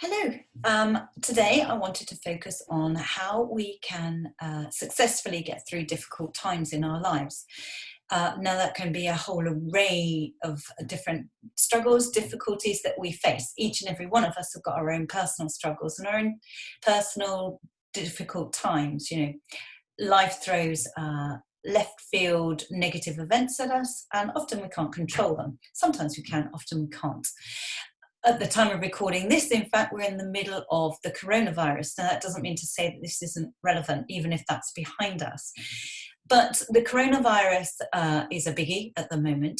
Hello. Today I wanted to focus on how we can successfully get through difficult times in our lives. Now that can be a whole array of different struggles, difficulties that we face. Each and every one of us have got our own personal struggles and our own personal difficult times. Life throws left field negative events at us, and often we can't control them. Sometimes we can, often we can't. At the time of recording this, in fact, we're in the middle of the coronavirus. Now, that doesn't mean to say that this isn't relevant, even if that's behind us. But the coronavirus is a biggie at the moment.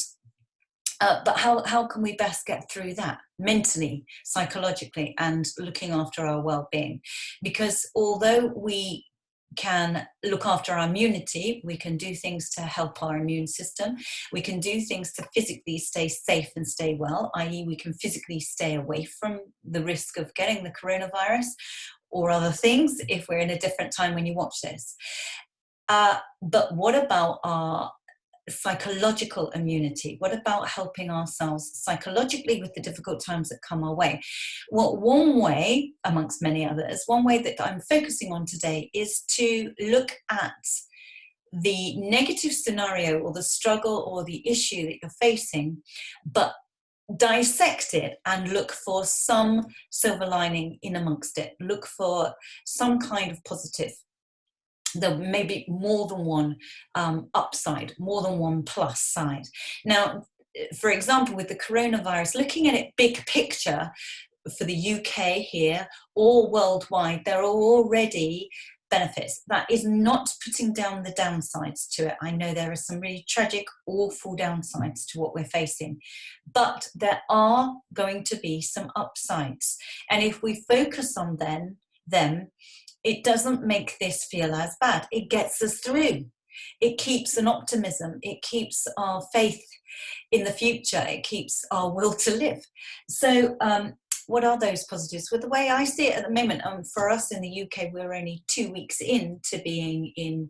But how can we best get through that mentally, psychologically, and looking after our well-being? Because although we can look after our immunity, we can do things to help our immune system, we can do things to physically stay safe and stay well, i.e. we can physically stay away from the risk of getting the coronavirus or other things if we're in a different time when you watch this. But what about our psychological immunity? What about helping ourselves psychologically with the difficult times that come our way? Well, one way, amongst many others, one way that I'm focusing on today is to look at the negative scenario or the struggle or the issue that you're facing, but dissect it and look for some silver lining in amongst it. Look for some kind of positive. There may be more than one upside, more than one plus side. Now, for example, with the coronavirus, looking at it big picture for the UK here or worldwide, there are already benefits. That is not putting down the downsides to it. I know there are some really tragic, awful downsides to what we're facing, but there are going to be some upsides. And if we focus on them, it doesn't make this feel as bad. It gets us through. It keeps an optimism. It keeps our faith in the future. It keeps our will to live. So what are those positives? Well, the way I see it at the moment, for us in the UK, we're only 2 weeks into being in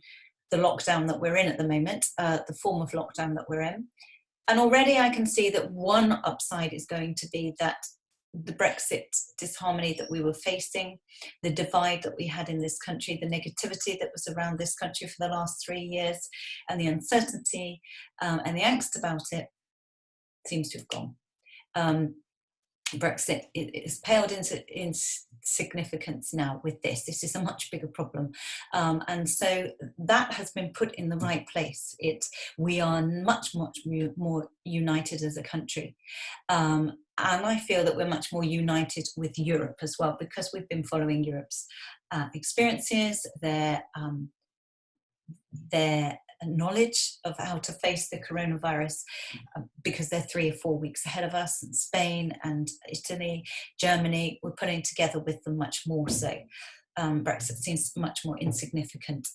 the lockdown that we're in at the moment, the form of lockdown that we're in. And already I can see that one upside is going to be that the Brexit disharmony that we were facing, the divide that we had in this country, the negativity that was around this country for the last 3 years, and the uncertainty and the angst about it seems to have gone. Brexit is paled into insignificance now with this. This is a much bigger problem. And so that has been put in the right place. We are much more united as a country. And I feel that we're much more united with Europe as well, because we've been following Europe's experiences, their knowledge of how to face the coronavirus, because they're 3 or 4 weeks ahead of us, and Spain and Italy, Germany, we're putting together with them much more so. Brexit seems much more insignificant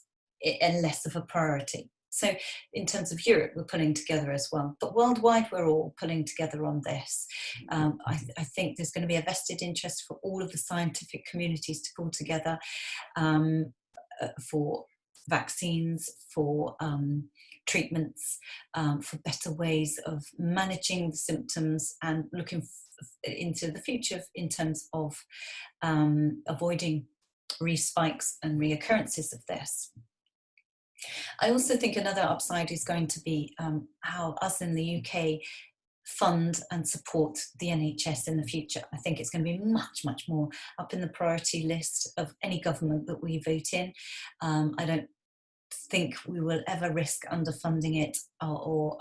and less of a priority. So in terms of Europe, we're pulling together as well. But worldwide, we're all pulling together on this. I think there's going to be a vested interest for all of the scientific communities to pull together for vaccines, for treatments, for better ways of managing the symptoms and looking into the future in terms of avoiding re-spikes and reoccurrences of this. I also think another upside is going to be how us in the UK fund and support the NHS in the future. I think it's going to be much, much more up in the priority list of any government that we vote in. I don't think we will ever risk underfunding it or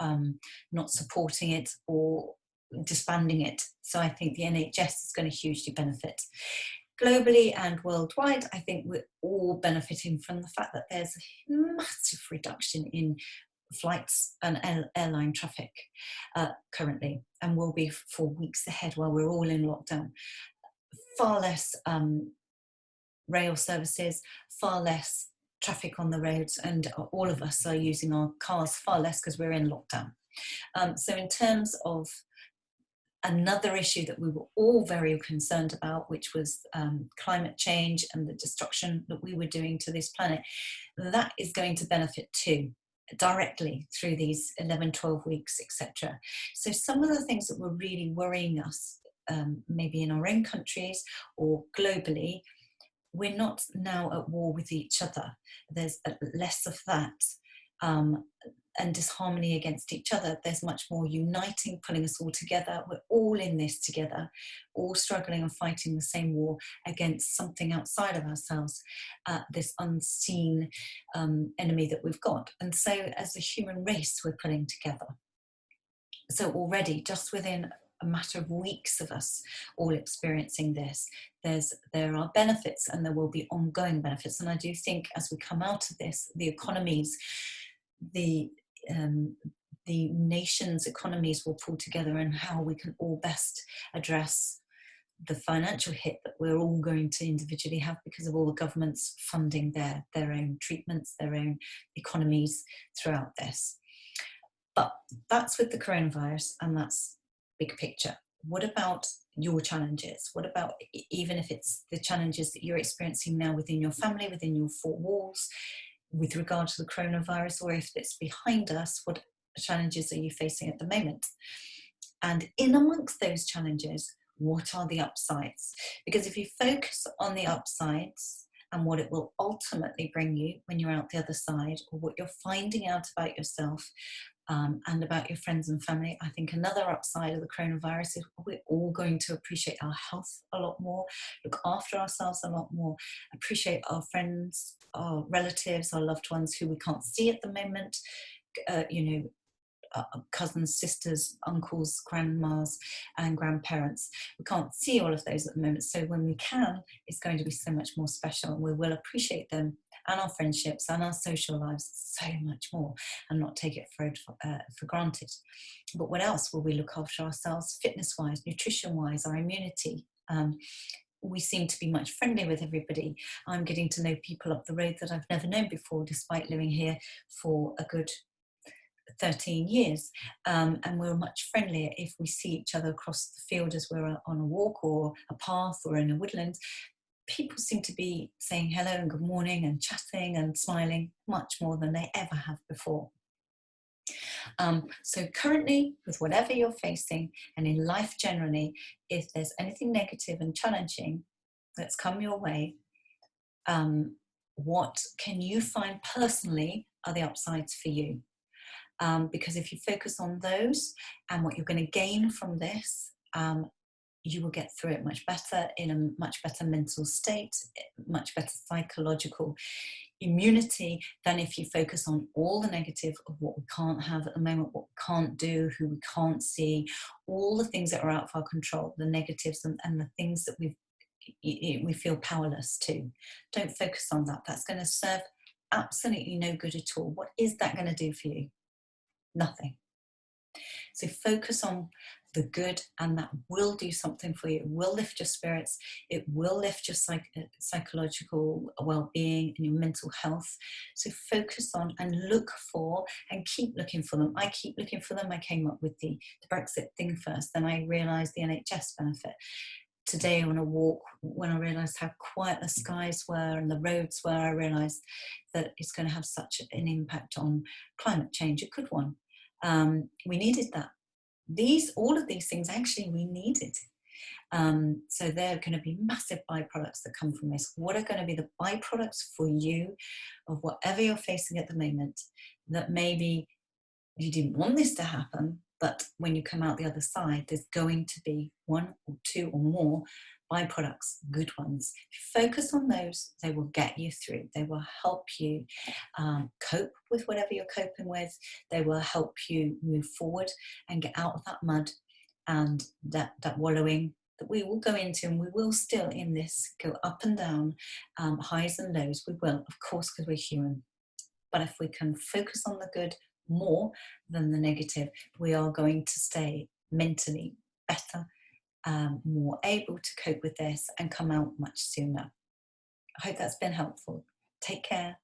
not supporting it or disbanding it. So I think the NHS is going to hugely benefit. Globally and worldwide, I think we're all benefiting from the fact that there's a massive reduction in flights and airline traffic currently, and will be for weeks ahead while we're all in lockdown. Far less rail services, far less traffic on the roads, and all of us are using our cars far less because we're in lockdown. So in terms of another issue that we were all very concerned about, which was climate change and the destruction that we were doing to this planet, that is going to benefit too, directly through these 11, 12 weeks, etc. So some of the things that were really worrying us maybe in our own countries or globally, we're not now at war with each other. There's less of that. And disharmony against each other. There's much more uniting, pulling us all together. We're all in this together, all struggling and fighting the same war against something outside of ourselves, this unseen enemy that we've got. And so as a human race, we're pulling together. So already, just within a matter of weeks of us all experiencing this, there are benefits, and there will be ongoing benefits. And I do think as we come out of this, the economies, the nation's economies will pull together, and how we can all best address the financial hit that we're all going to individually have because of all the governments funding their own treatments, their own economies throughout this. But that's with the coronavirus, and that's big picture. What about your challenges? What about, even if it's the challenges that you're experiencing now within your family, within your four walls, with regard to the coronavirus, or if it's behind us, what challenges are you facing at the moment? And in amongst those challenges, what are the upsides? Because if you focus on the upsides and what it will ultimately bring you when you're out the other side, or what you're finding out about yourself and about your friends and family, I think another upside of the coronavirus is we're all going to appreciate our health a lot more, look after ourselves a lot more, appreciate our friends, our relatives, our loved ones who we can't see at the moment, cousins, sisters, uncles, grandmas and grandparents. We can't see all of those at the moment, so when we can, it's going to be so much more special, and we will appreciate them and our friendships and our social lives so much more, and not take it for granted. But what else will we look after ourselves, fitness-wise, nutrition-wise, our immunity? We seem to be much friendlier with everybody. I'm getting to know people up the road that I've never known before, despite living here for a good 13 years, and we're much friendlier if we see each other across the field as we're on a walk or a path or in a woodland. People seem to be saying hello and good morning and chatting and smiling much more than they ever have before. So currently, with whatever you're facing, and in life generally, if there's anything negative and challenging that's come your way, what can you find personally are the upsides for you? Because if you focus on those and what you're going to gain from this, you will get through it much better, in a much better mental state, much better psychological immunity, than if you focus on all the negative of what we can't have at the moment, what we can't do, who we can't see, all the things that are out of our control, the negatives and the things that we feel powerless to. Don't focus on that. That's going to serve absolutely no good at all. What is that going to do for you? Nothing. So focus on the good, and that will do something for you. It will lift your spirits. It will lift your psychological well-being and your mental health. So focus on and look for, and keep looking for them. I keep looking for them. I came up with the Brexit thing first, then I realised the NHS benefit. Today on a walk, when I realised how quiet the skies were and the roads were, I realised that it's going to have such an impact on climate change, a good one. We needed that. All of these things actually we needed. So there are going to be massive byproducts that come from this. What are going to be the byproducts for you of whatever you're facing at the moment, that maybe you didn't want this to happen, but when you come out the other side, there's going to be one or two or more byproducts, good ones. If you focus on those, they will get you through. They will help you cope with whatever you're coping with. They will help you move forward and get out of that mud and that wallowing that we will go into, and we will still in this go up and down, highs and lows. We will, of course, because we're human. But if we can focus on the good more than the negative, we are going to stay mentally better, more able to cope with this and come out much sooner. I hope that's been helpful. Take care.